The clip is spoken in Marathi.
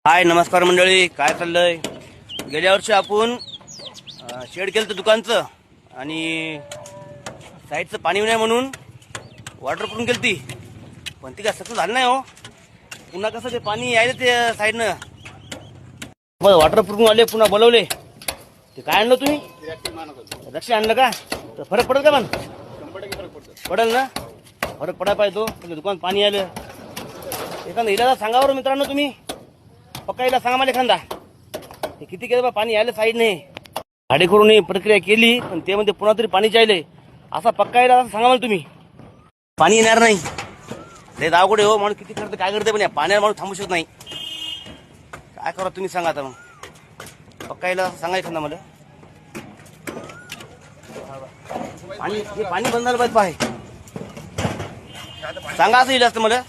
हाय नमस्कार मंडळी, काय चाललंय? गेल्या वर्षी आपण शेड केलं होतं दुकानचं आणि साईडचं पाणी नाही म्हणून वॉटरप्रूफ केली ती, पण ती काय सक्सेस झालं नाही हो. पुन्हा कसं ते पाणी यायलं ते साईडनं वॉटरप्रूफ आले, पुन्हा बोलवले. ते काय आणलं तुम्ही? रक्षी आणलं का? तर फरक पडेल का? पण पडेल ना, फरक पडायला पाहिजे. तो दुकान पाणी आलं एखादा इलाज सांगा बरं मित्रांनो. तुम्ही पक्का इलाज सांगा मला एखादा. ते किती केलं बा पाणी यायला साईडने. गाडी करून प्रक्रिया केली पण ते मध्ये पुन्हा तरी पाणी जायलंय. असा पक्का इलाज सांगा मला तुम्ही. पाणी येणार नाही ते अवघड हो. माणूस किती करते काय करते, पण या पाण्यावर माणूस थांबू शकत नाही. काय करा तुम्ही सांगा आता. मग पक्का इलाज सांगा एखादा मला. पाणी हे पाणी बंद झालं पाहिजे. सांगा असं इलाज तर मला.